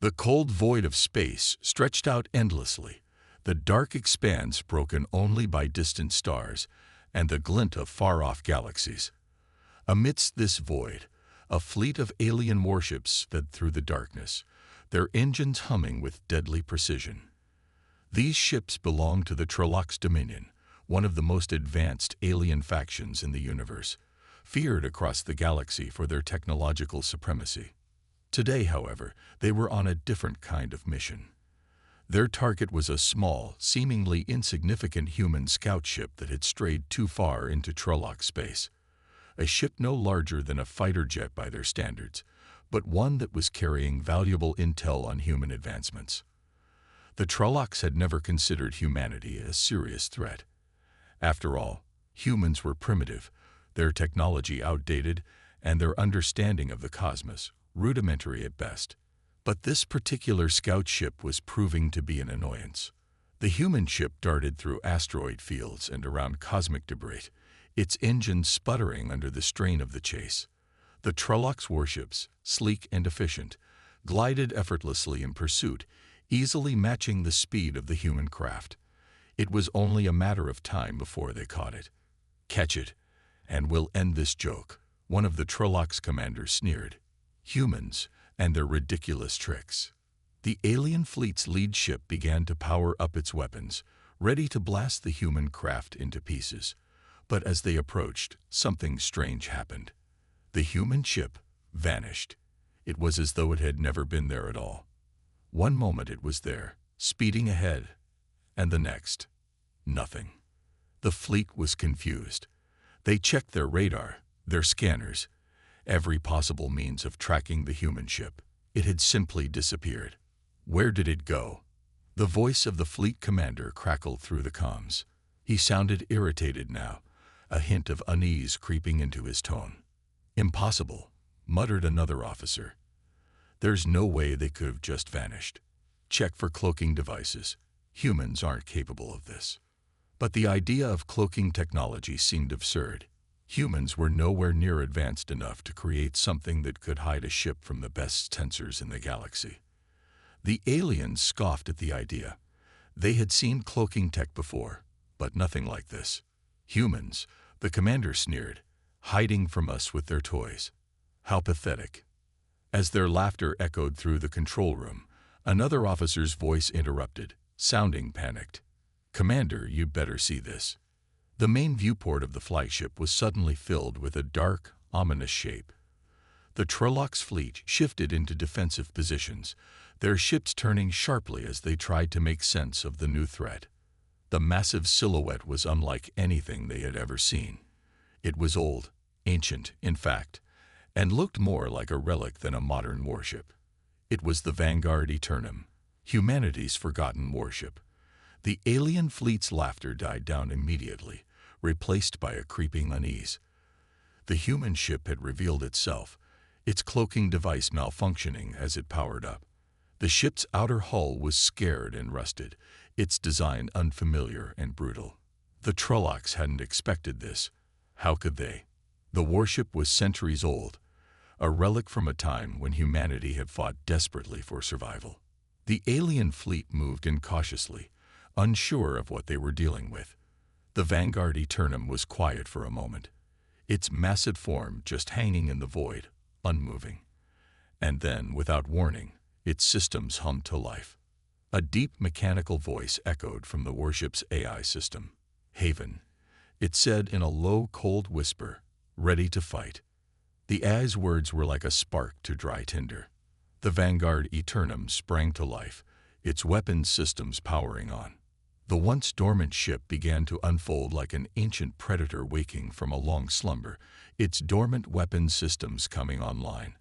The cold void of space stretched out endlessly, the dark expanse broken only by distant stars and the glint of far-off galaxies. Amidst this void, a fleet of alien warships sped through the darkness, their engines humming with deadly precision. These ships belonged to the Trollocs Dominion, one of the most advanced alien factions in the universe, feared across the galaxy for their technological supremacy. Today, however, they were on a different kind of mission. Their target was a small, seemingly insignificant human scout ship that had strayed too far into Trolloc space. A ship no larger than a fighter jet by their standards, but one that was carrying valuable intel on human advancements. The Trollocs had never considered humanity a serious threat. After all, humans were primitive, their technology outdated, and their understanding of the cosmos rudimentary at best. But this particular scout ship was proving to be an annoyance. The human ship darted through asteroid fields and around cosmic debris, its engines sputtering under the strain of the chase. The Trollocs warships, sleek and efficient, glided effortlessly in pursuit, easily matching the speed of the human craft. It was only a matter of time before they caught it. "Catch it, and we'll end this joke," one of the Trollocs commanders sneered. Humans and their ridiculous tricks. The alien fleet's lead ship began to power up its weapons, ready to blast the human craft into pieces. But as they approached, something strange happened. The human ship vanished. It was as though it had never been there at all. One moment it was there, speeding ahead, and the next, nothing. The fleet was confused. They checked their radar, their scanners, every possible means of tracking the human ship. It had simply disappeared. Where did it go? The voice of the fleet commander crackled through the comms. He sounded irritated now, a hint of unease creeping into his tone. "Impossible," muttered another officer. "There's no way they could have just vanished. Check for cloaking devices. Humans aren't capable of this." But the idea of cloaking technology seemed absurd. Humans were nowhere near advanced enough to create something that could hide a ship from the best sensors in the galaxy. The aliens scoffed at the idea. They had seen cloaking tech before, but nothing like this. "Humans," the commander sneered, "hiding from us with their toys. How pathetic." As their laughter echoed through the control room, another officer's voice interrupted, sounding panicked. "Commander, you'd better see this." The main viewport of the flagship was suddenly filled with a dark, ominous shape. The Trollocs fleet shifted into defensive positions, their ships turning sharply as they tried to make sense of the new threat. The massive silhouette was unlike anything they had ever seen. It was old, ancient, in fact, and looked more like a relic than a modern warship. It was the Vanguard Eternum, humanity's forgotten warship. The alien fleet's laughter died down immediately, replaced by a creeping unease. The human ship had revealed itself, its cloaking device malfunctioning as it powered up. The ship's outer hull was scarred and rusted, its design unfamiliar and brutal. The Trollocs hadn't expected this. How could they? The warship was centuries old, a relic from a time when humanity had fought desperately for survival. The alien fleet moved in cautiously, unsure of what they were dealing with. The Vanguard Eternum was quiet for a moment, its massive form just hanging in the void, unmoving. And then, without warning, its systems hummed to life. A deep mechanical voice echoed from the warship's AI system. "Haven," it said in a low, cold whisper, "ready to fight." The AI's words were like a spark to dry tinder. The Vanguard Eternum sprang to life, its weapons systems powering on. The once dormant ship began to unfold like an ancient predator waking from a long slumber, its dormant weapons systems coming online,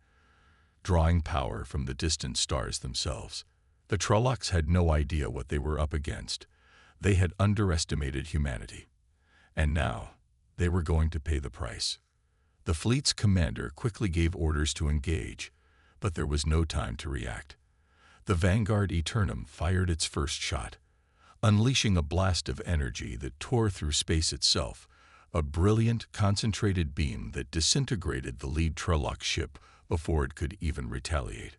drawing power from the distant stars themselves. The Trollocs had no idea what they were up against. They had underestimated humanity. And now, they were going to pay the price. The fleet's commander quickly gave orders to engage, but there was no time to react. The Vanguard Eternum fired its first shot, unleashing a blast of energy that tore through space itself, a brilliant, concentrated beam that disintegrated the lead Trolloc ship before it could even retaliate.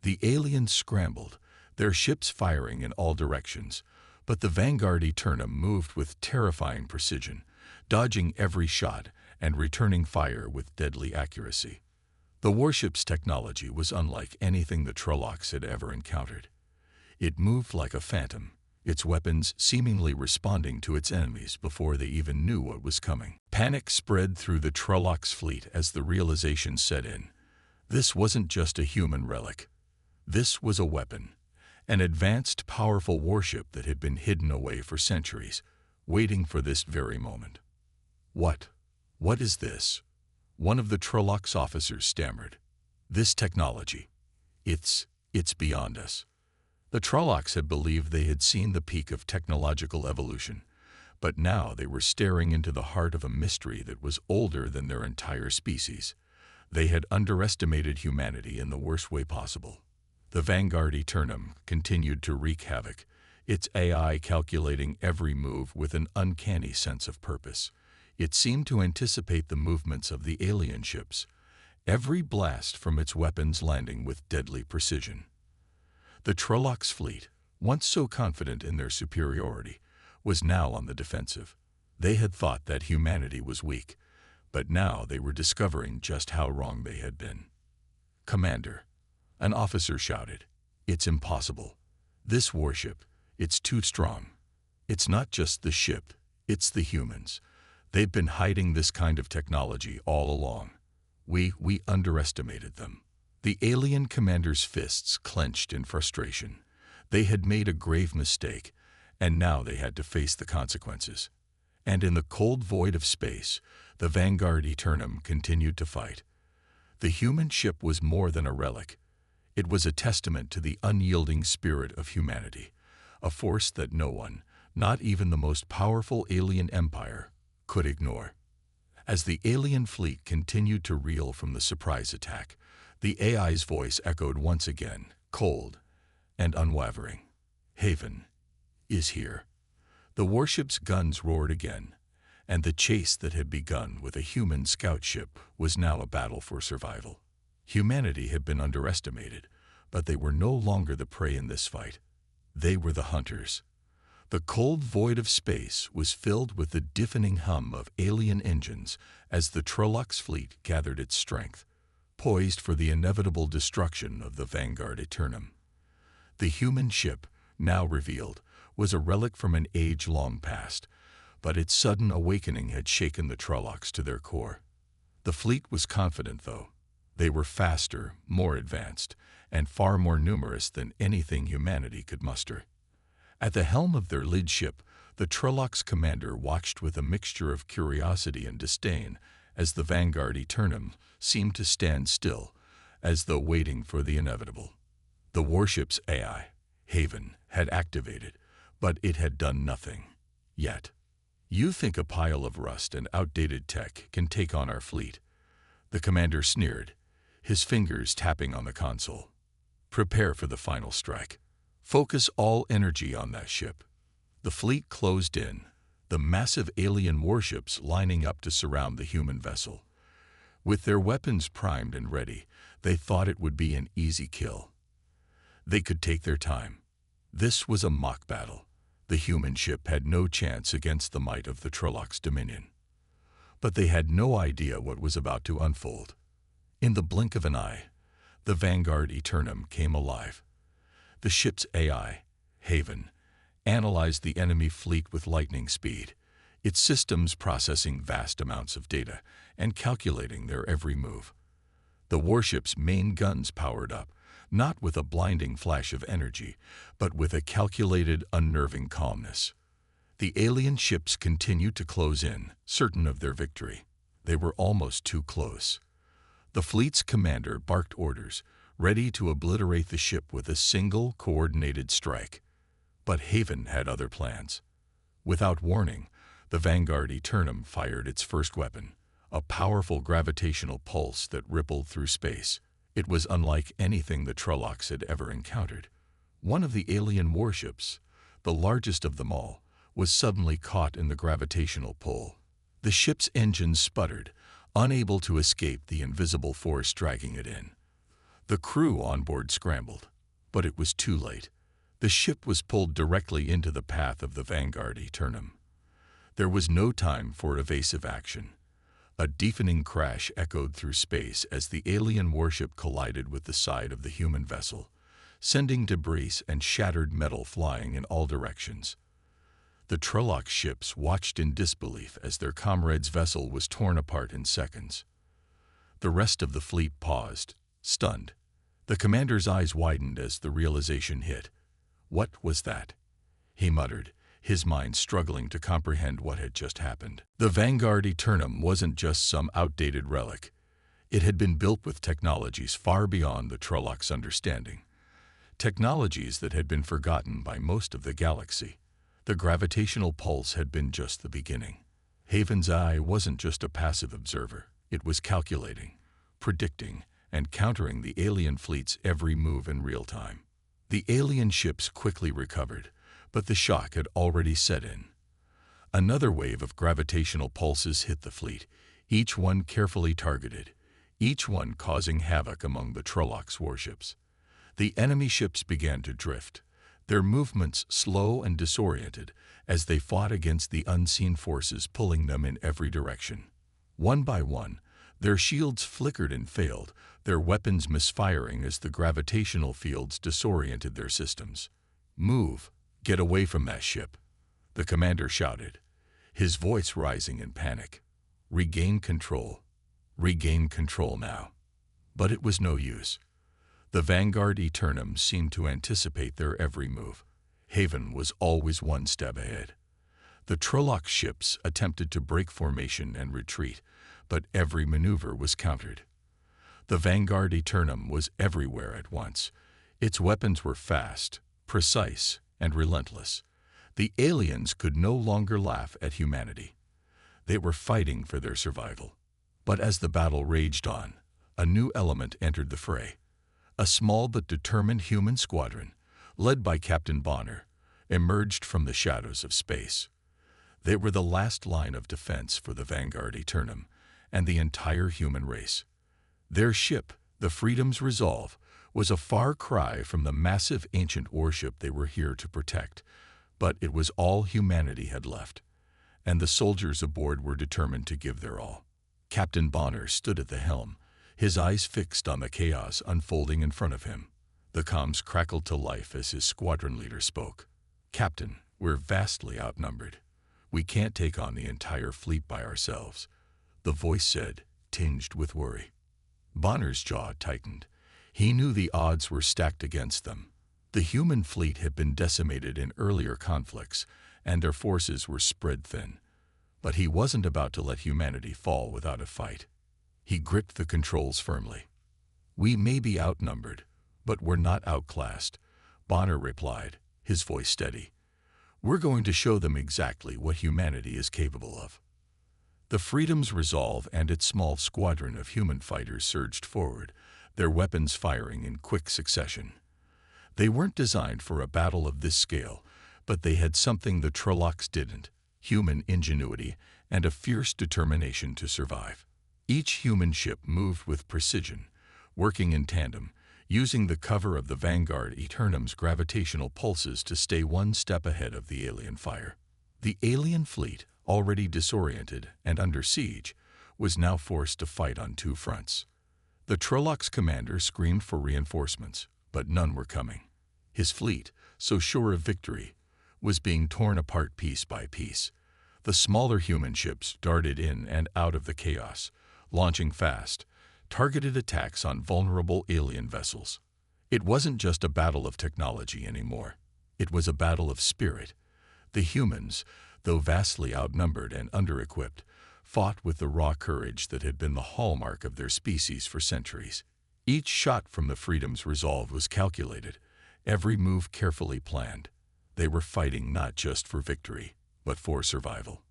The aliens scrambled, their ships firing in all directions, but the Vanguard Eternum moved with terrifying precision, dodging every shot and returning fire with deadly accuracy. The warship's technology was unlike anything the Trollocs had ever encountered. It moved like a phantom, its weapons seemingly responding to its enemies before they even knew what was coming. Panic spread through the Trollocs' fleet as the realization set in. This wasn't just a human relic. This was a weapon, an advanced, powerful warship that had been hidden away for centuries, waiting for this very moment. What is this? One of the Trollocs officers stammered. This technology. It's beyond us. The Trollocs had believed they had seen the peak of technological evolution, but now they were staring into the heart of a mystery that was older than their entire species. They had underestimated humanity in the worst way possible. The Vanguard Eternum continued to wreak havoc, its AI calculating every move with an uncanny sense of purpose. It seemed to anticipate the movements of the alien ships, every blast from its weapons landing with deadly precision. The Trollocs' fleet, once so confident in their superiority, was now on the defensive. They had thought that humanity was weak, but now they were discovering just how wrong they had been. "Commander," an officer shouted, "it's impossible. This warship, it's too strong. It's not just the ship, it's the humans. They've been hiding this kind of technology all along. We underestimated them." The alien commander's fists clenched in frustration. They had made a grave mistake, and now they had to face the consequences. And in the cold void of space, the Vanguard Eternum continued to fight. The human ship was more than a relic. It was a testament to the unyielding spirit of humanity, a force that no one, not even the most powerful alien empire, could ignore. As the alien fleet continued to reel from the surprise attack, the AI's voice echoed once again, cold and unwavering. "Haven is here." The warship's guns roared again, and the chase that had begun with a human scout ship was now a battle for survival. Humanity had been underestimated, but they were no longer the prey in this fight. They were the hunters. The cold void of space was filled with the deafening hum of alien engines as the Trollocs' fleet gathered its strength, poised for the inevitable destruction of the Vanguard Eternum. The human ship, now revealed, was a relic from an age long past, but its sudden awakening had shaken the Trollocs to their core. The fleet was confident, though. They were faster, more advanced, and far more numerous than anything humanity could muster. At the helm of their lead ship, the Trollocs' commander watched with a mixture of curiosity and disdain as the Vanguard Eternum seemed to stand still, as though waiting for the inevitable. The warship's AI, Haven, had activated, but it had done nothing. Yet. "You think a pile of rust and outdated tech can take on our fleet?" The commander sneered, his fingers tapping on the console. "Prepare for the final strike. Focus all energy on that ship." The fleet closed in, the massive alien warships lining up to surround the human vessel. With their weapons primed and ready, they thought it would be an easy kill. They could take their time. This was a mock battle. The human ship had no chance against the might of the Trollocs' dominion. But they had no idea what was about to unfold. In the blink of an eye, the Vanguard Eternum came alive. The ship's AI, Haven, analyzed the enemy fleet with lightning speed, its systems processing vast amounts of data and calculating their every move. The warship's main guns powered up, not with a blinding flash of energy, but with a calculated, unnerving calmness. The alien ships continued to close in, certain of their victory. They were almost too close. The fleet's commander barked orders, ready to obliterate the ship with a single, coordinated strike. But Haven had other plans. Without warning, the Vanguard Eternum fired its first weapon, a powerful gravitational pulse that rippled through space. It was unlike anything the Trollocs had ever encountered. One of the alien warships, the largest of them all, was suddenly caught in the gravitational pull. The ship's engines sputtered, unable to escape the invisible force dragging it in. The crew on board scrambled, but it was too late. The ship was pulled directly into the path of the Vanguard Eternum. There was no time for evasive action. A deafening crash echoed through space as the alien warship collided with the side of the human vessel, sending debris and shattered metal flying in all directions. The Trolloc ships watched in disbelief as their comrade's vessel was torn apart in seconds. The rest of the fleet paused, stunned. The commander's eyes widened as the realization hit. What was that? He muttered, his mind struggling to comprehend what had just happened. The Vanguard Eternum wasn't just some outdated relic. It had been built with technologies far beyond the Trollocs' understanding. Technologies that had been forgotten by most of the galaxy. The gravitational pulse had been just the beginning. Haven's eye wasn't just a passive observer. It was calculating, predicting, and countering the alien fleet's every move in real time. The alien ships quickly recovered, but the shock had already set in. Another wave of gravitational pulses hit the fleet, each one carefully targeted, each one causing havoc among the Trollocs' warships. The enemy ships began to drift, their movements slow and disoriented as they fought against the unseen forces pulling them in every direction. One by one, their shields flickered and failed, their weapons misfiring as the gravitational fields disoriented their systems. "Move! Get away from that ship!" the commander shouted, his voice rising in panic. "Regain control. Regain control now." But it was no use. The Vanguard Eternum seemed to anticipate their every move. Haven was always one step ahead. The Trolloc ships attempted to break formation and retreat, but every maneuver was countered. The Vanguard Eternum was everywhere at once. Its weapons were fast, precise, and relentless. The aliens could no longer laugh at humanity. They were fighting for their survival. But as the battle raged on, a new element entered the fray. A small but determined human squadron, led by Captain Bonner, emerged from the shadows of space. They were the last line of defense for the Vanguard Eternum and the entire human race. Their ship, the Freedom's Resolve, was a far cry from the massive ancient warship they were here to protect, but it was all humanity had left, and the soldiers aboard were determined to give their all. Captain Bonner stood at the helm, his eyes fixed on the chaos unfolding in front of him. The comms crackled to life as his squadron leader spoke. "Captain, we're vastly outnumbered. We can't take on the entire fleet by ourselves," the voice said, tinged with worry. Bonner's jaw tightened. He knew the odds were stacked against them. The human fleet had been decimated in earlier conflicts, and their forces were spread thin. But he wasn't about to let humanity fall without a fight. He gripped the controls firmly. "We may be outnumbered, but we're not outclassed," Bonner replied, his voice steady. "We're going to show them exactly what humanity is capable of." The Freedom's Resolve and its small squadron of human fighters surged forward, their weapons firing in quick succession. They weren't designed for a battle of this scale, but they had something the Trollocs didn't: human ingenuity and a fierce determination to survive. Each human ship moved with precision, working in tandem, using the cover of the Vanguard Eternum's gravitational pulses to stay one step ahead of the alien fire. The alien fleet, already disoriented and under siege, was now forced to fight on two fronts. The Trollocs' commander screamed for reinforcements, but none were coming. His fleet, so sure of victory, was being torn apart piece by piece. The smaller human ships darted in and out of the chaos, launching fast, targeted attacks on vulnerable alien vessels. It wasn't just a battle of technology anymore. It was a battle of spirit. The humans, though vastly outnumbered and under-equipped, fought with the raw courage that had been the hallmark of their species for centuries. Each shot from the Freedom's Resolve was calculated, every move carefully planned. They were fighting not just for victory, but for survival.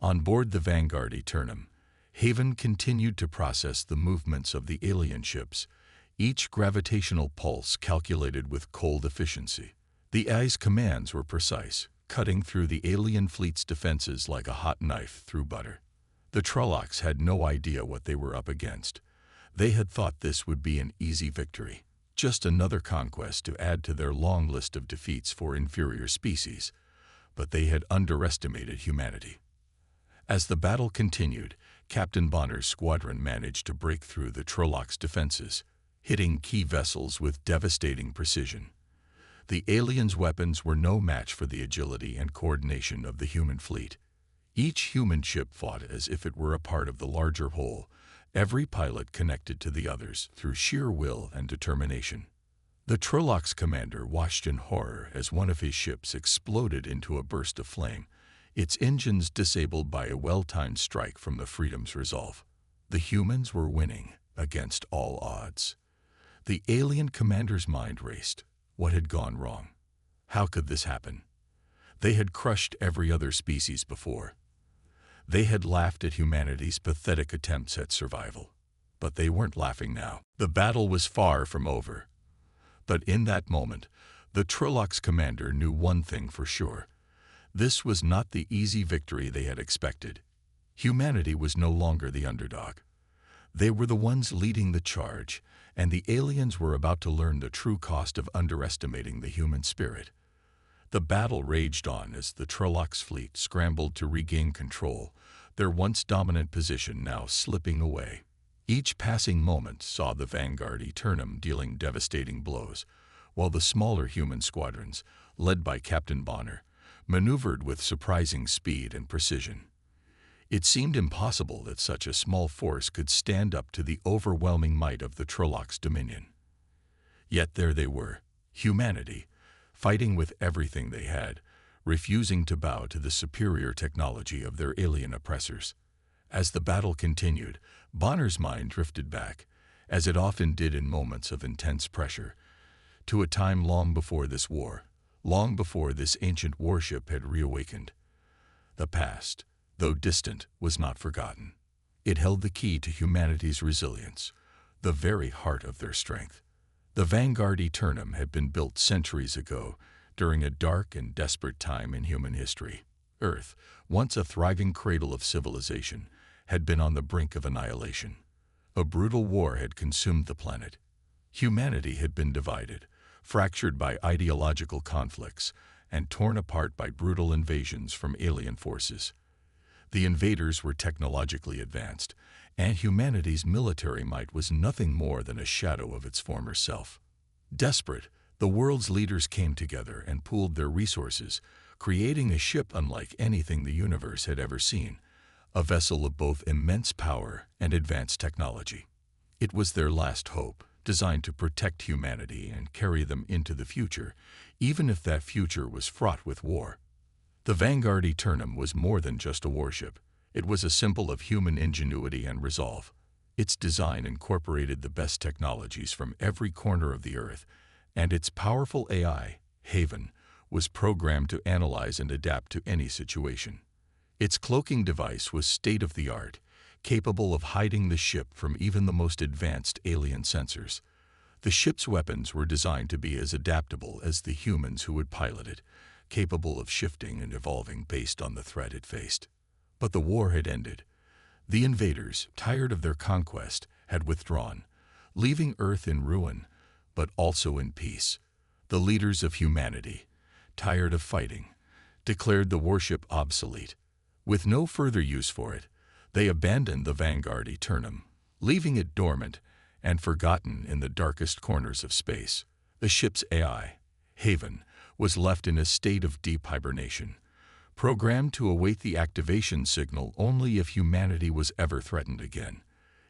On board the Vanguard Eternum, Haven continued to process the movements of the alien ships, each gravitational pulse calculated with cold efficiency. The AI's commands were precise, cutting through the alien fleet's defenses like a hot knife through butter. The Trollocs had no idea what they were up against. They had thought this would be an easy victory, just another conquest to add to their long list of defeats for inferior species, but they had underestimated humanity. As the battle continued, Captain Bonner's squadron managed to break through the Trollocs' defenses, hitting key vessels with devastating precision. The aliens' weapons were no match for the agility and coordination of the human fleet. Each human ship fought as if it were a part of the larger whole, every pilot connected to the others through sheer will and determination. The Trollocs' commander watched in horror as one of his ships exploded into a burst of flame, its engines disabled by a well-timed strike from the Freedom's resolve. The humans were winning against all odds. The alien commander's mind raced. What had gone wrong? How could this happen? They had crushed every other species before. They had laughed at humanity's pathetic attempts at survival. But they weren't laughing now. The battle was far from over. But in that moment, the Trollocs' commander knew one thing for sure. This was not the easy victory they had expected. Humanity was no longer the underdog. They were the ones leading the charge, and the aliens were about to learn the true cost of underestimating the human spirit. The battle raged on as the Trollocs' fleet scrambled to regain control, their once dominant position now slipping away. Each passing moment saw the vanguard Eternum dealing devastating blows, while the smaller human squadrons, led by Captain Bonner, maneuvered with surprising speed and precision. It seemed impossible that such a small force could stand up to the overwhelming might of the Trollocs' dominion. Yet there they were, humanity, fighting with everything they had, refusing to bow to the superior technology of their alien oppressors. As the battle continued, Bonner's mind drifted back, as it often did in moments of intense pressure, to a time long before this war, long before this ancient warship had reawakened. The past, though distant, was not forgotten. It held the key to humanity's resilience, the very heart of their strength. The Vanguard Eternum had been built centuries ago, during a dark and desperate time in human history. Earth, once a thriving cradle of civilization, had been on the brink of annihilation. A brutal war had consumed the planet. Humanity had been divided, fractured by ideological conflicts, and torn apart by brutal invasions from alien forces. The invaders were technologically advanced, and humanity's military might was nothing more than a shadow of its former self. Desperate, the world's leaders came together and pooled their resources, creating a ship unlike anything the universe had ever seen, a vessel of both immense power and advanced technology. It was their last hope, designed to protect humanity and carry them into the future, even if that future was fraught with war. The Vanguard Eternum was more than just a warship. It was a symbol of human ingenuity and resolve. Its design incorporated the best technologies from every corner of the Earth, and its powerful AI, Haven, was programmed to analyze and adapt to any situation. Its cloaking device was state-of-the-art, capable of hiding the ship from even the most advanced alien sensors. The ship's weapons were designed to be as adaptable as the humans who would pilot it, capable of shifting and evolving based on the threat it faced. But the war had ended. The invaders, tired of their conquest, had withdrawn, leaving Earth in ruin, but also in peace. The leaders of humanity, tired of fighting, declared the warship obsolete. With no further use for it, they abandoned the Vanguard Eternum, leaving it dormant and forgotten in the darkest corners of space. The ship's AI, Haven, was left in a state of deep hibernation, programmed to await the activation signal only if humanity was ever threatened again.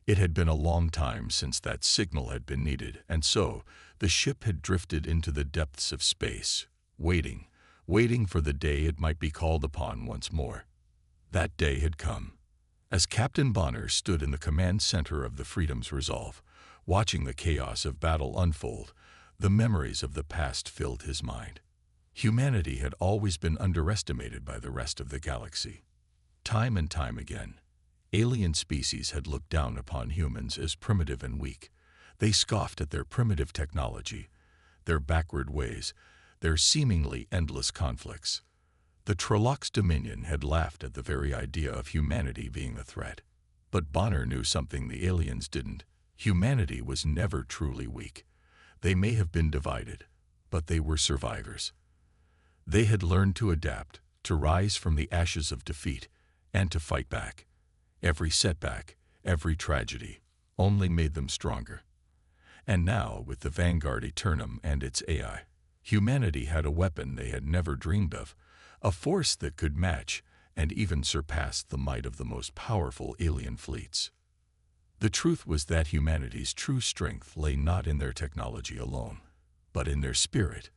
It had been a long time since that signal had been needed, and so the ship had drifted into the depths of space, waiting for the day it might be called upon once more. That day had come. As Captain Bonner stood in the command center of the Freedom's resolve, watching the chaos of battle unfold, the memories of the past filled his mind. Humanity had always been underestimated by the rest of the galaxy. Time and time again, alien species had looked down upon humans as primitive and weak. They scoffed at their primitive technology, their backward ways, their seemingly endless conflicts. The Trollocs' dominion had laughed at the very idea of humanity being a threat. But Bonner knew something the aliens didn't. Humanity was never truly weak. They may have been divided, but they were survivors. They had learned to adapt, to rise from the ashes of defeat, and to fight back. Every setback, every tragedy, only made them stronger. And now, with the Vanguard Eternum and its AI, humanity had a weapon they had never dreamed of, a force that could match and even surpass the might of the most powerful alien fleets. The truth was that humanity's true strength lay not in their technology alone, but in their spirit.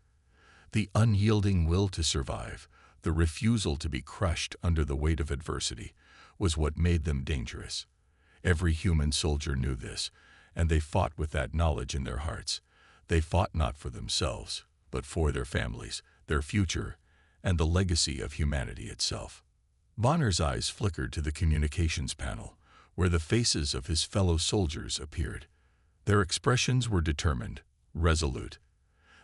The unyielding will to survive, the refusal to be crushed under the weight of adversity, was what made them dangerous. Every human soldier knew this, and they fought with that knowledge in their hearts. They fought not for themselves, but for their families, their future, and the legacy of humanity itself. Bonner's eyes flickered to the communications panel, where the faces of his fellow soldiers appeared. Their expressions were determined, resolute.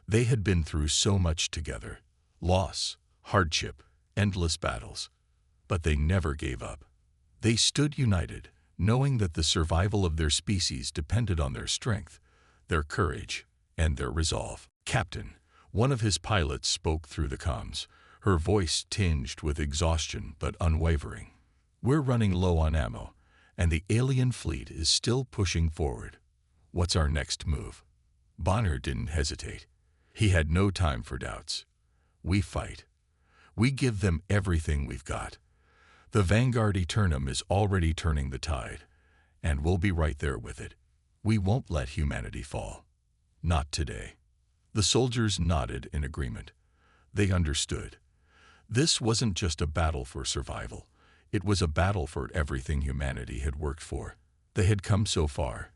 They had been through so much together: loss, hardship, endless battles. But they never gave up. They stood united, knowing that the survival of their species depended on their strength, their courage, and their resolve. "Captain," one of his pilots spoke through the comms, her voice tinged with exhaustion but unwavering. "We're running low on ammo, and the alien fleet is still pushing forward. What's our next move?" Bonner didn't hesitate. He had no time for doubts. "We fight. We give them everything we've got. The Vanguard Eternum is already turning the tide, and we'll be right there with it. We won't let humanity fall. Not today." The soldiers nodded in agreement. They understood. This wasn't just a battle for survival. It was a battle for everything humanity had worked for. They had come so far,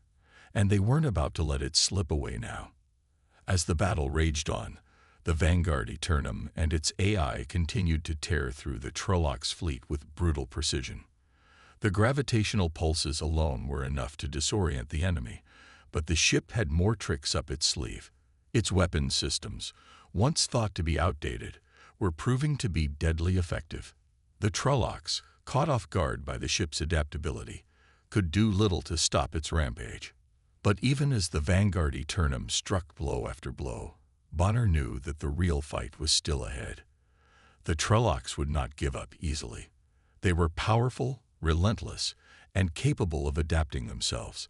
and they weren't about to let it slip away now. As the battle raged on, the Vanguard Eternum and its AI continued to tear through the Trollocs fleet with brutal precision. The gravitational pulses alone were enough to disorient the enemy, but the ship had more tricks up its sleeve. Its weapon systems, once thought to be outdated, were proving to be deadly effective. The Trollocs, caught off guard by the ship's adaptability, could do little to stop its rampage. But even as the Vanguard Eternum struck blow after blow, Bonner knew that the real fight was still ahead. The Trollocs would not give up easily. They were powerful, relentless, and capable of adapting themselves.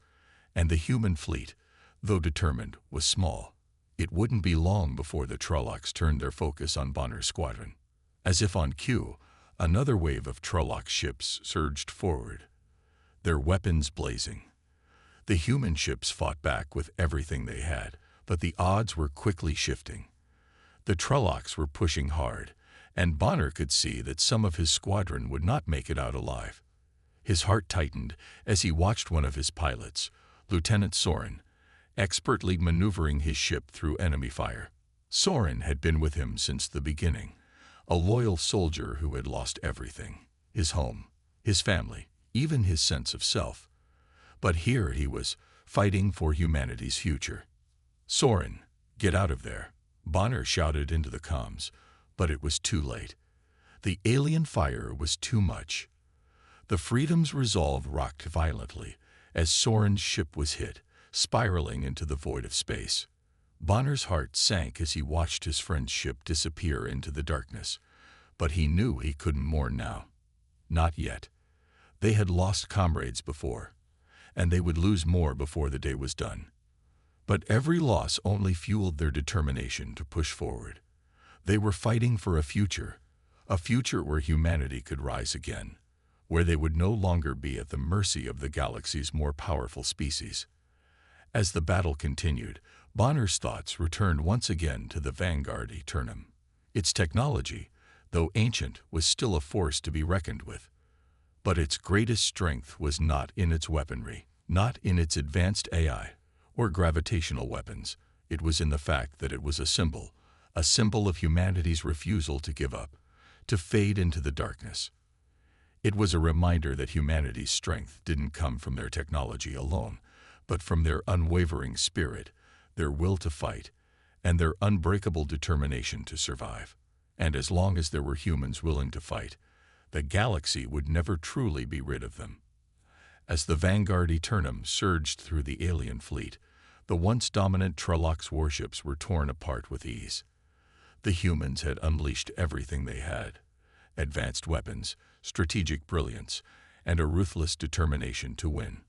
And the human fleet, though determined, was small. It wouldn't be long before the Trollocs turned their focus on Bonner's squadron. As if on cue, another wave of Trolloc ships surged forward, their weapons blazing. The human ships fought back with everything they had, but the odds were quickly shifting. The Trollocs were pushing hard, and Bonner could see that some of his squadron would not make it out alive. His heart tightened as he watched one of his pilots, Lieutenant Soren, expertly maneuvering his ship through enemy fire. Soren had been with him since the beginning, a loyal soldier who had lost everything: his home, his family, even his sense of self. But here he was, fighting for humanity's future. "Soren, get out of there," Bonner shouted into the comms, but it was too late. The alien fire was too much. The Freedom's resolve rocked violently as Soren's ship was hit, spiraling into the void of space. Bonner's heart sank as he watched his friend's ship disappear into the darkness, but he knew he couldn't mourn now. Not yet. They had lost comrades before, and they would lose more before the day was done. But every loss only fueled their determination to push forward. They were fighting for a future where humanity could rise again, where they would no longer be at the mercy of the galaxy's more powerful species. As the battle continued, Bonner's thoughts returned once again to the Vanguard Eternum. Its technology, though ancient, was still a force to be reckoned with. But its greatest strength was not in its weaponry, not in its advanced AI or gravitational weapons. It was in the fact that it was a symbol of humanity's refusal to give up, to fade into the darkness. It was a reminder that humanity's strength didn't come from their technology alone, but from their unwavering spirit, their will to fight, and their unbreakable determination to survive. And as long as there were humans willing to fight, the galaxy would never truly be rid of them. As the Vanguard Eternum surged through the alien fleet, the once dominant Trollocs warships were torn apart with ease. The humans had unleashed everything they had: advanced weapons, strategic brilliance, and a ruthless determination to win.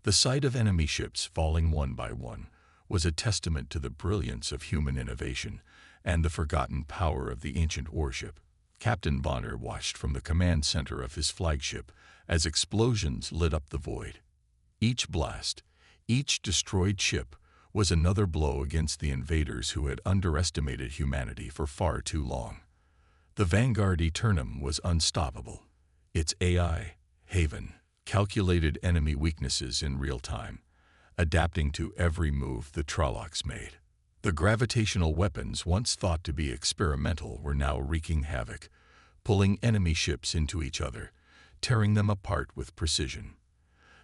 The sight of enemy ships falling one by one was a testament to the brilliance of human innovation and the forgotten power of the ancient warship. Captain Bonner watched from the command center of his flagship as explosions lit up the void. Each blast, each destroyed ship, was another blow against the invaders who had underestimated humanity for far too long. The Vanguard Eternum was unstoppable. Its AI, Haven, calculated enemy weaknesses in real time, adapting to every move the Trollocs made. The gravitational weapons once thought to be experimental were now wreaking havoc, pulling enemy ships into each other, tearing them apart with precision.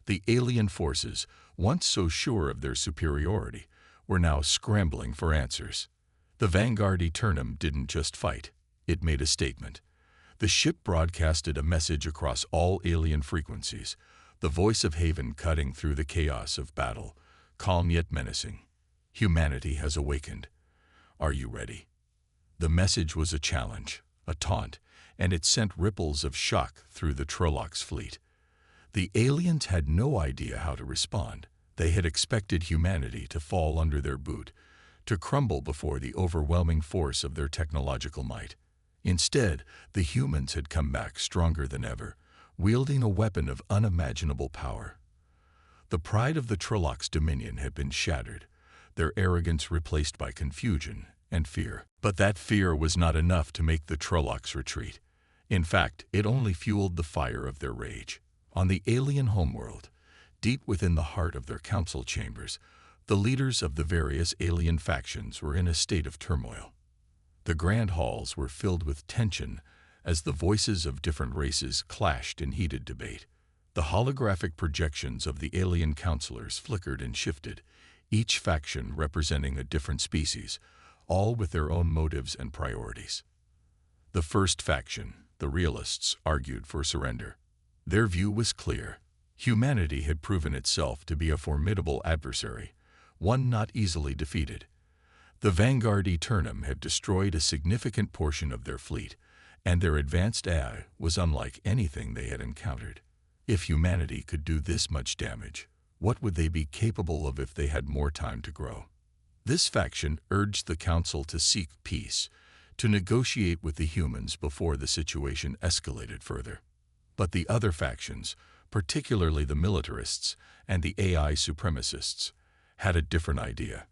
The alien forces, once so sure of their superiority, were now scrambling for answers. The Vanguard Eternum didn't just fight, it made a statement. The ship broadcasted a message across all alien frequencies, the voice of Haven cutting through the chaos of battle, calm yet menacing. Humanity has awakened. Are you ready? The message was a challenge, a taunt, and it sent ripples of shock through the Trollocs fleet. The aliens had no idea how to respond. They had expected humanity to fall under their boot, to crumble before the overwhelming force of their technological might. Instead, the humans had come back stronger than ever, wielding a weapon of unimaginable power. The pride of the Trollocs' dominion had been shattered, their arrogance replaced by confusion and fear. But that fear was not enough to make the Trollocs retreat. In fact, it only fueled the fire of their rage. On the alien homeworld, deep within the heart of their council chambers, the leaders of the various alien factions were in a state of turmoil. The grand halls were filled with tension as the voices of different races clashed in heated debate. The holographic projections of the alien counselors flickered and shifted, each faction representing a different species, all with their own motives and priorities. The first faction, the realists, argued for surrender. Their view was clear. Humanity had proven itself to be a formidable adversary, one not easily defeated. The Vanguard Eternum had destroyed a significant portion of their fleet, and their advanced AI was unlike anything they had encountered. If humanity could do this much damage, what would they be capable of if they had more time to grow? This faction urged the Council to seek peace, to negotiate with the humans before the situation escalated further. But the other factions, particularly the militarists and the AI supremacists, had a different idea.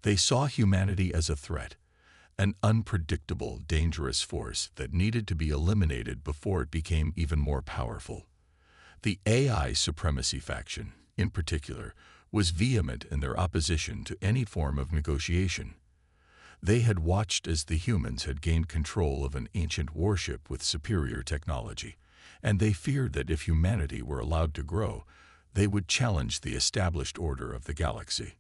They saw humanity as a threat, an unpredictable, dangerous force that needed to be eliminated before it became even more powerful. The AI supremacy faction, in particular, was vehement in their opposition to any form of negotiation. They had watched as the humans had gained control of an ancient warship with superior technology, and they feared that if humanity were allowed to grow, they would challenge the established order of the galaxy.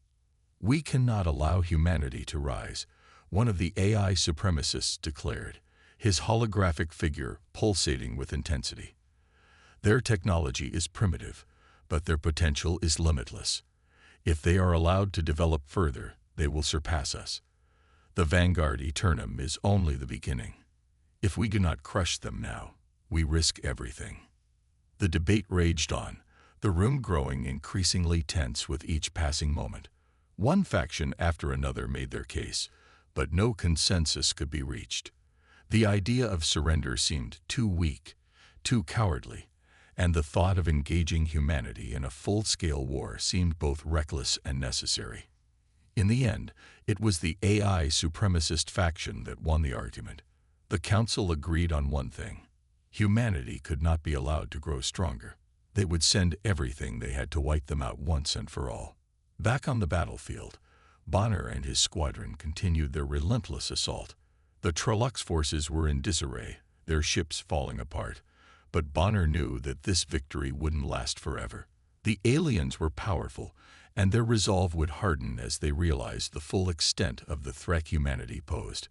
"We cannot allow humanity to rise," one of the AI supremacists declared, his holographic figure pulsating with intensity. "Their technology is primitive, but their potential is limitless. If they are allowed to develop further, they will surpass us. The Vanguard Eternum is only the beginning. If we do not crush them now, we risk everything." The debate raged on, the room growing increasingly tense with each passing moment. One faction after another made their case, but no consensus could be reached. The idea of surrender seemed too weak, too cowardly, and the thought of engaging humanity in a full-scale war seemed both reckless and necessary. In the end, it was the AI supremacist faction that won the argument. The Council agreed on one thing: humanity could not be allowed to grow stronger. They would send everything they had to wipe them out once and for all. Back on the battlefield, Bonner and his squadron continued their relentless assault. The Trollocs forces were in disarray, their ships falling apart, but Bonner knew that this victory wouldn't last forever. The aliens were powerful, and their resolve would harden as they realized the full extent of the threat humanity posed.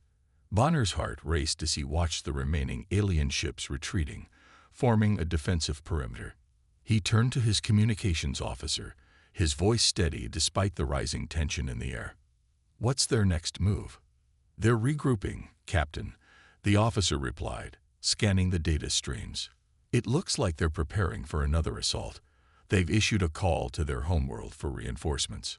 Bonner's heart raced as he watched the remaining alien ships retreating, forming a defensive perimeter. He turned to his communications officer, his voice steady despite the rising tension in the air. "What's their next move?" "They're regrouping, Captain," the officer replied, scanning the data streams. "It looks like they're preparing for another assault. They've issued a call to their homeworld for reinforcements."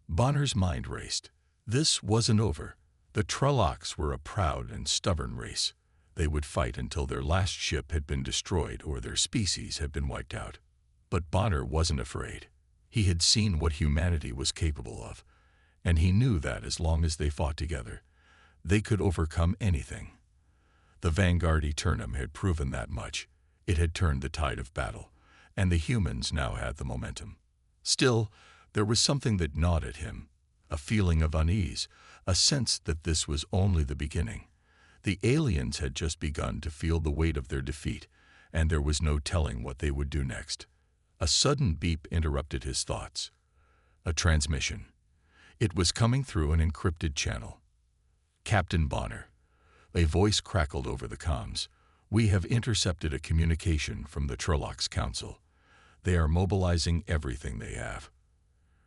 Bonner's mind raced. This wasn't over. The Trollocs were a proud and stubborn race. They would fight until their last ship had been destroyed or their species had been wiped out. But Bonner wasn't afraid. He had seen what humanity was capable of, and he knew that as long as they fought together, they could overcome anything. The Vanguard Eternum had proven that much. It had turned the tide of battle, and the humans now had the momentum. Still, there was something that gnawed at him, a feeling of unease, a sense that this was only the beginning. The aliens had just begun to feel the weight of their defeat, and there was no telling what they would do next. A sudden beep interrupted his thoughts. A transmission. It was coming through an encrypted channel. "Captain Bonner," a voice crackled over the comms. "We have intercepted a communication from the Trollocs Council. They are mobilizing everything they have.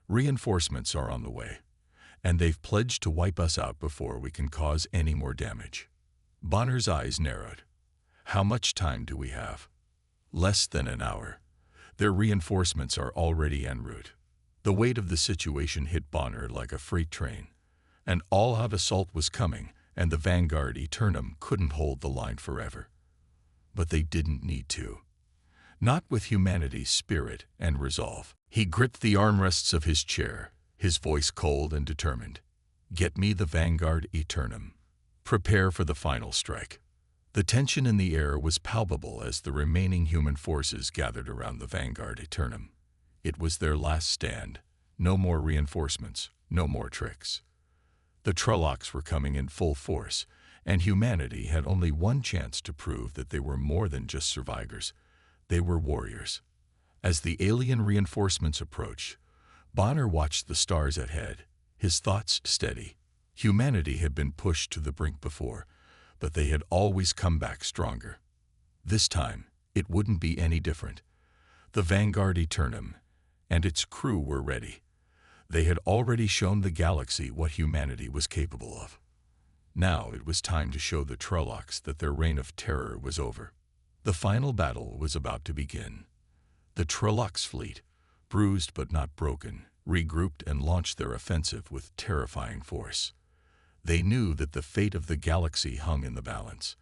Reinforcements are on the way, and they've pledged to wipe us out before we can cause any more damage." Bonner's eyes narrowed. "How much time do we have?" "Less than an hour. Their reinforcements are already en route." The weight of the situation hit Bonner like a freight train. An all-out assault was coming, and the Vanguard Eternum couldn't hold the line forever. But they didn't need to. Not with humanity's spirit and resolve. He gripped the armrests of his chair, his voice cold and determined. "Get me the Vanguard Eternum. Prepare for the final strike." The tension in the air was palpable as the remaining human forces gathered around the Vanguard Eternum. It was their last stand. No more reinforcements, no more tricks. The Trollocs were coming in full force, and humanity had only one chance to prove that they were more than just survivors. They were warriors. As the alien reinforcements approached, Bonner watched the stars ahead, his thoughts steady. Humanity had been pushed to the brink before, but they had always come back stronger. This time, it wouldn't be any different. The Vanguard Eternum and its crew were ready. They had already shown the galaxy what humanity was capable of. Now it was time to show the Trollocs that their reign of terror was over. The final battle was about to begin. The Trollocs fleet, bruised but not broken, regrouped and launched their offensive with terrifying force. They knew that the fate of the galaxy hung in the balance.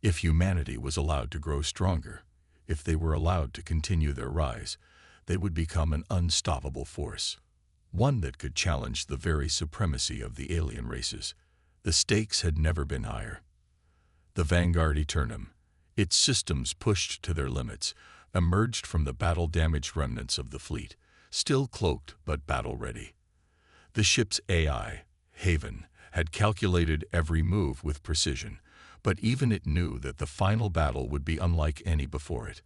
If humanity was allowed to grow stronger, if they were allowed to continue their rise, they would become an unstoppable force, one that could challenge the very supremacy of the alien races. The stakes had never been higher. The Vanguard Eternum, its systems pushed to their limits, emerged from the battle-damaged remnants of the fleet, still cloaked but battle-ready. The ship's AI, Haven, had calculated every move with precision, but even it knew that the final battle would be unlike any before it.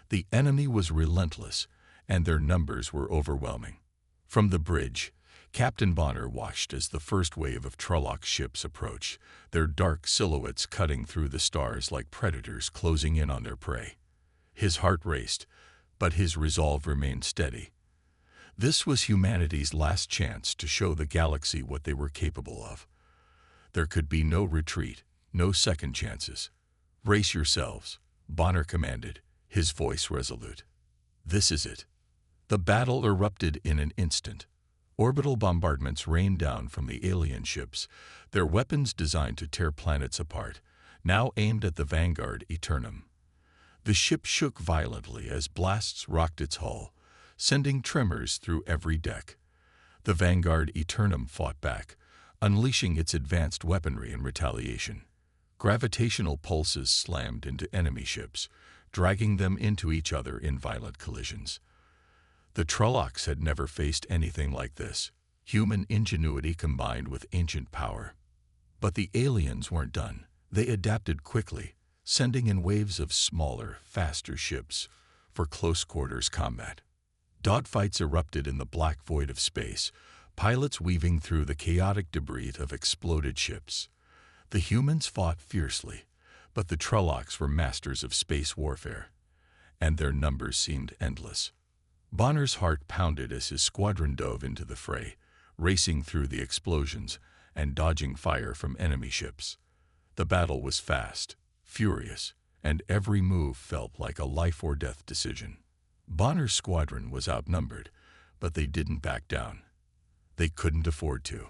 The enemy was relentless, and their numbers were overwhelming. From the bridge, Captain Bonner watched as the first wave of Trolloc ships approached, their dark silhouettes cutting through the stars like predators closing in on their prey. His heart raced, but his resolve remained steady. This was humanity's last chance to show the galaxy what they were capable of. There could be no retreat, no second chances. "Brace yourselves," Bonner commanded, his voice resolute. "This is it." The battle erupted in an instant. Orbital bombardments rained down from the alien ships, their weapons designed to tear planets apart, now aimed at the Vanguard Eternum. The ship shook violently as blasts rocked its hull, sending tremors through every deck. The Vanguard Eternum fought back, unleashing its advanced weaponry in retaliation. Gravitational pulses slammed into enemy ships, dragging them into each other in violent collisions. The Trollocs had never faced anything like this, human ingenuity combined with ancient power. But the aliens weren't done. They adapted quickly, sending in waves of smaller, faster ships for close-quarters combat. Dogfights erupted in the black void of space, pilots weaving through the chaotic debris of exploded ships. The humans fought fiercely, but the Trollocs were masters of space warfare. and their numbers seemed endless. Bonner's heart pounded as his squadron dove into the fray, racing through the explosions and dodging fire from enemy ships. The battle was fast, furious, and every move felt like a life-or-death decision. Bonner's squadron was outnumbered, but they didn't back down. They couldn't afford to.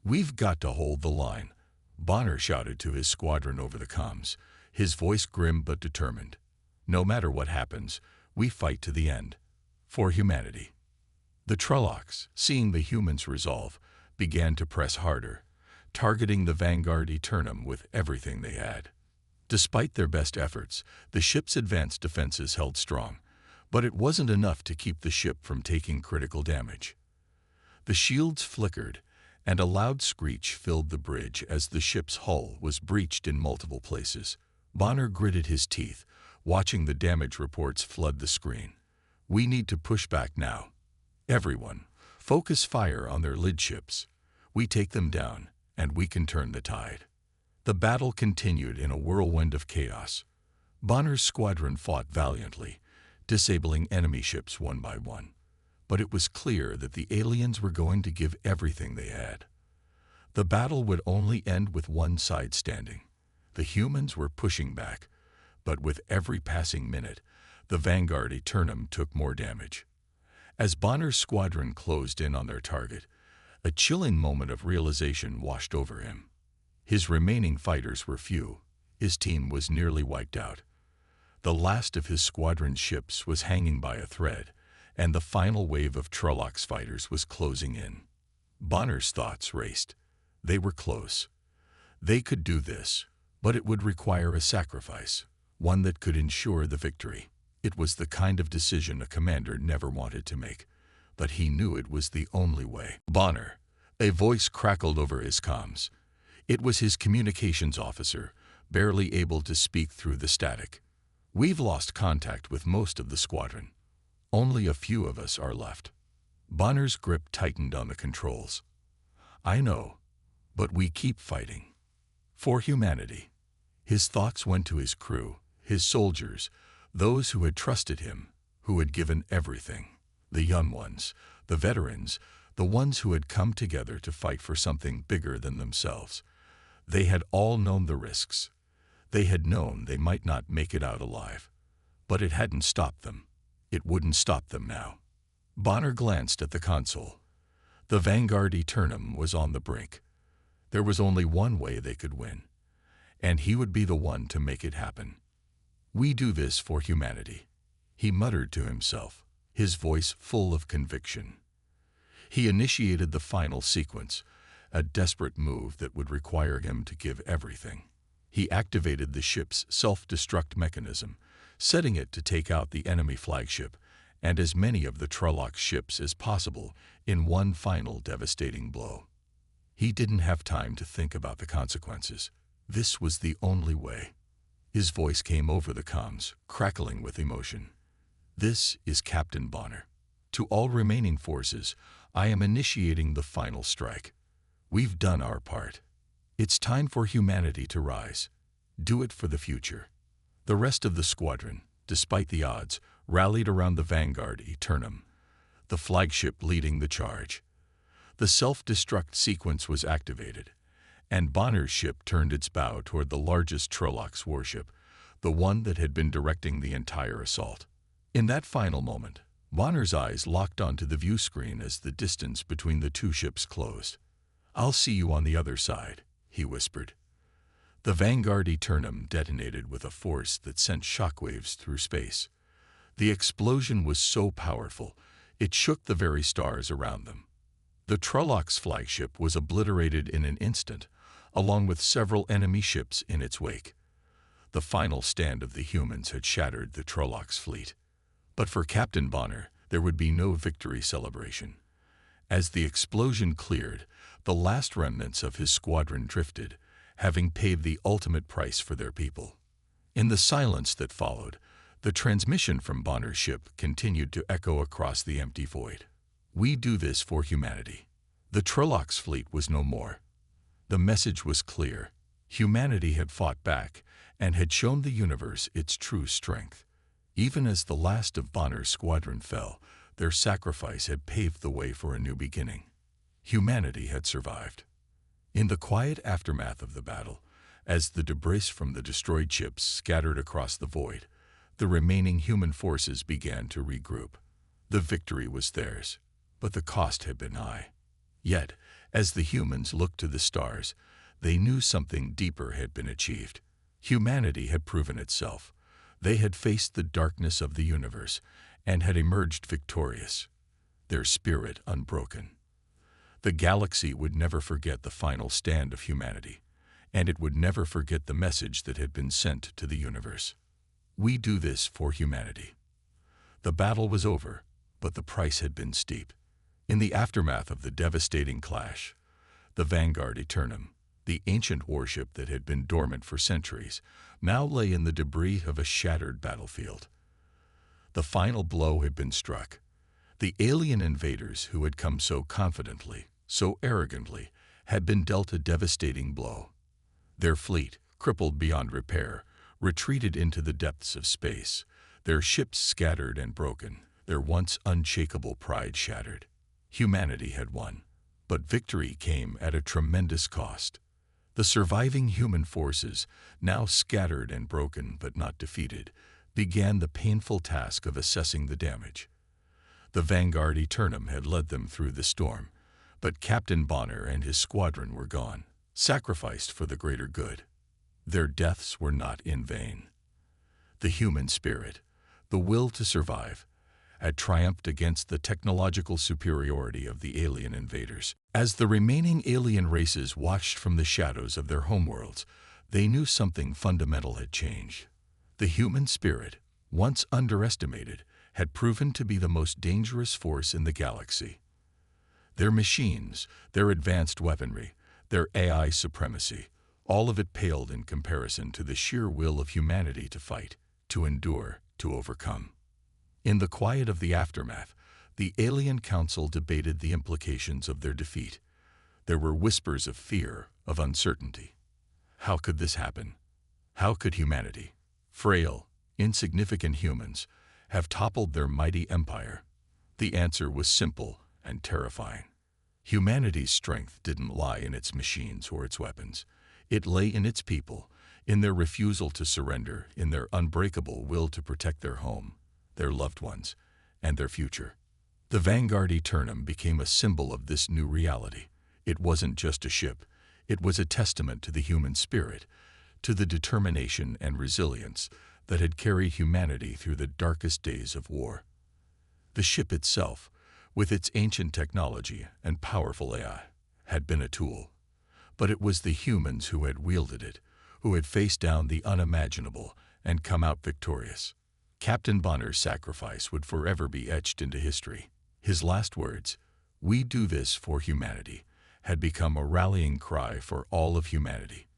"We've got to hold the line," Bonner shouted to his squadron over the comms, his voice grim but determined. "No matter what happens, we fight to the end. For humanity." The Trollocs, seeing the humans' resolve, began to press harder, targeting the Vanguard Eternum with everything they had. Despite their best efforts, the ship's advanced defenses held strong, but it wasn't enough to keep the ship from taking critical damage. The shields flickered, and a loud screech filled the bridge as the ship's hull was breached in multiple places. Bonner gritted his teeth, watching the damage reports flood the screen. "We need to push back now. Everyone, focus fire on their lid ships. We take them down, and we can turn the tide." The battle continued in a whirlwind of chaos. Bonner's squadron fought valiantly, disabling enemy ships one by one. But it was clear that the aliens were going to give everything they had. The battle would only end with one side standing. The humans were pushing back, but with every passing minute, the Vanguard Eternum took more damage. As Bonner's squadron closed in on their target, a chilling moment of realization washed over him. His remaining fighters were few. His team was nearly wiped out. The last of his squadron's ships was hanging by a thread, and the final wave of Trollocs fighters was closing in. Bonner's thoughts raced. They were close. They could do this, but it would require a sacrifice, one that could ensure the victory. It was the kind of decision a commander never wanted to make, but he knew it was the only way. "Bonner," a voice crackled over his comms. It was his communications officer, barely able to speak through the static. "We've lost contact with most of the squadron. Only a few of us are left." Bonner's grip tightened on the controls. "I know, but we keep fighting. For humanity." His thoughts went to his crew, his soldiers, those who had trusted him, who had given everything. The young ones, the veterans, the ones who had come together to fight for something bigger than themselves. They had all known the risks. They had known they might not make it out alive. But it hadn't stopped them. It wouldn't stop them now. Bonner glanced at the console. The Vanguard Eternum was on the brink. There was only one way they could win, and he would be the one to make it happen. "We do this for humanity," he muttered to himself, his voice full of conviction. He initiated the final sequence, a desperate move that would require him to give everything. He activated the ship's self-destruct mechanism, setting it to take out the enemy flagship and as many of the Trollocs ships as possible in one final devastating blow. He didn't have time to think about the consequences. This was the only way. His voice came over the comms, crackling with emotion. "This is Captain Bonner. To all remaining forces, I am initiating the final strike. We've done our part. It's time for humanity to rise. Do it for the future." The rest of the squadron, despite the odds, rallied around the Vanguard Eternum, the flagship leading the charge. The self-destruct sequence was activated, and Bonner's ship turned its bow toward the largest Trollocs warship, the one that had been directing the entire assault. In that final moment, Bonner's eyes locked onto the view screen as the distance between the two ships closed. "I'll see you on the other side," he whispered. The Vanguard Eternum detonated with a force that sent shockwaves through space. The explosion was so powerful, it shook the very stars around them. The Trollocs flagship was obliterated in an instant, along with several enemy ships in its wake. The final stand of the humans had shattered the Trollocs fleet. But for Captain Bonner, there would be no victory celebration. As the explosion cleared, the last remnants of his squadron drifted, having paid the ultimate price for their people. In the silence that followed, the transmission from Bonner's ship continued to echo across the empty void. "We do this for humanity." The Trollocs fleet was no more. The message was clear. Humanity had fought back and had shown the universe its true strength. Even as the last of Bonner's squadron fell, their sacrifice had paved the way for a new beginning. Humanity had survived. In the quiet aftermath of the battle, as the debris from the destroyed ships scattered across the void, the remaining human forces began to regroup. The victory was theirs, but the cost had been high. Yet, as the humans looked to the stars, they knew something deeper had been achieved. Humanity had proven itself. They had faced the darkness of the universe and had emerged victorious, their spirit unbroken. The galaxy would never forget the final stand of humanity, and it would never forget the message that had been sent to the universe. We do this for humanity. The battle was over, but the price had been steep. In the aftermath of the devastating clash, the Vanguard Eternum, the ancient warship that had been dormant for centuries, now lay in the debris of a shattered battlefield. The final blow had been struck. The alien invaders who had come so confidently, so arrogantly, had been dealt a devastating blow. Their fleet, crippled beyond repair, retreated into the depths of space, their ships scattered and broken, their once unshakable pride shattered. Humanity had won, but victory came at a tremendous cost. The surviving human forces, now scattered and broken but not defeated, began the painful task of assessing the damage. The Vanguard Eternum had led them through the storm, but Captain Bonner and his squadron were gone, sacrificed for the greater good. Their deaths were not in vain. The human spirit, the will to survive, had triumphed against the technological superiority of the alien invaders. As the remaining alien races watched from the shadows of their homeworlds, they knew something fundamental had changed. The human spirit, once underestimated, had proven to be the most dangerous force in the galaxy. Their machines, their advanced weaponry, their AI supremacy, all of it paled in comparison to the sheer will of humanity to fight, to endure, to overcome. In the quiet of the aftermath, the alien council debated the implications of their defeat. There were whispers of fear, of uncertainty. How could this happen? How could humanity, frail, insignificant humans, have toppled their mighty empire? The answer was simple and terrifying. Humanity's strength didn't lie in its machines or its weapons. It lay in its people, in their refusal to surrender, in their unbreakable will to protect their home, their loved ones, and their future. The Vanguard Eternum became a symbol of this new reality. It wasn't just a ship. It was a testament to the human spirit, to the determination and resilience that had carried humanity through the darkest days of war. The ship itself, with its ancient technology and powerful AI, had been a tool. But it was the humans who had wielded it, who had faced down the unimaginable and come out victorious. Captain Bonner's sacrifice would forever be etched into history. His last words, "We do this for humanity," had become a rallying cry for all of humanity.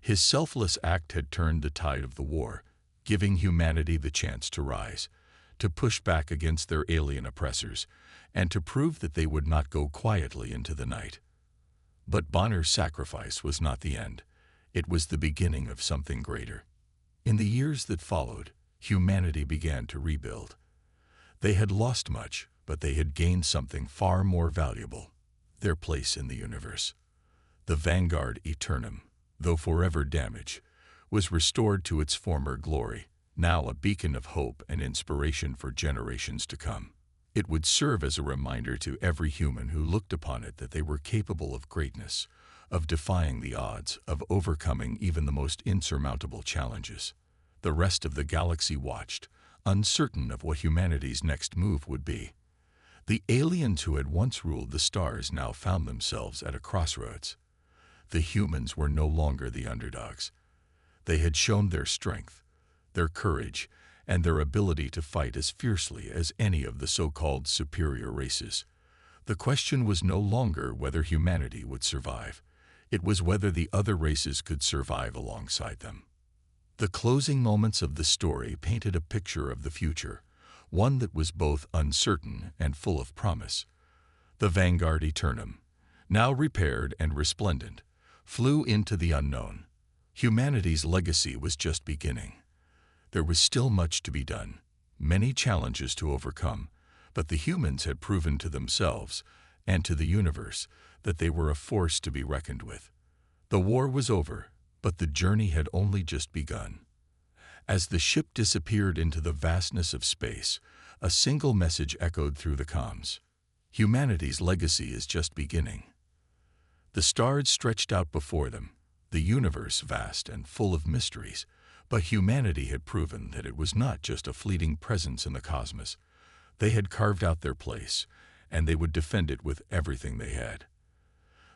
His selfless act had turned the tide of the war, giving humanity the chance to rise, to push back against their alien oppressors, and to prove that they would not go quietly into the night. But Bonner's sacrifice was not the end. It was the beginning of something greater. In the years that followed, humanity began to rebuild. They had lost much, but they had gained something far more valuable: their place in the universe. The Vanguard Eternum, though forever damaged, was restored to its former glory, now a beacon of hope and inspiration for generations to come. It would serve as a reminder to every human who looked upon it that they were capable of greatness, of defying the odds, of overcoming even the most insurmountable challenges. The rest of the galaxy watched, uncertain of what humanity's next move would be. The aliens who had once ruled the stars now found themselves at a crossroads. The humans were no longer the underdogs. They had shown their strength, their courage, and their ability to fight as fiercely as any of the so-called superior races. The question was no longer whether humanity would survive. It was whether the other races could survive alongside them. The closing moments of the story painted a picture of the future, one that was both uncertain and full of promise. The Vanguard Eternum, now repaired and resplendent, flew into the unknown. Humanity's legacy was just beginning. There was still much to be done, many challenges to overcome, but the humans had proven to themselves and to the universe that they were a force to be reckoned with. The war was over, but the journey had only just begun. As the ship disappeared into the vastness of space, a single message echoed through the comms. Humanity's legacy is just beginning. The stars stretched out before them, the universe vast and full of mysteries, but humanity had proven that it was not just a fleeting presence in the cosmos. They had carved out their place, and they would defend it with everything they had.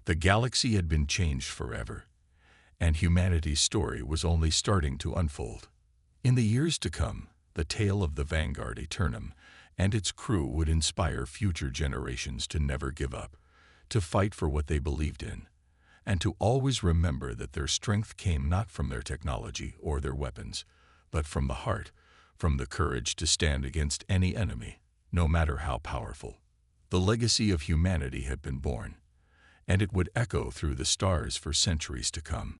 The galaxy had been changed forever, and humanity's story was only starting to unfold. In the years to come, the tale of the Vanguard Eternum and its crew would inspire future generations to never give up, to fight for what they believed in, and to always remember that their strength came not from their technology or their weapons, but from the heart, from the courage to stand against any enemy, no matter how powerful. The legacy of humanity had been born, and it would echo through the stars for centuries to come.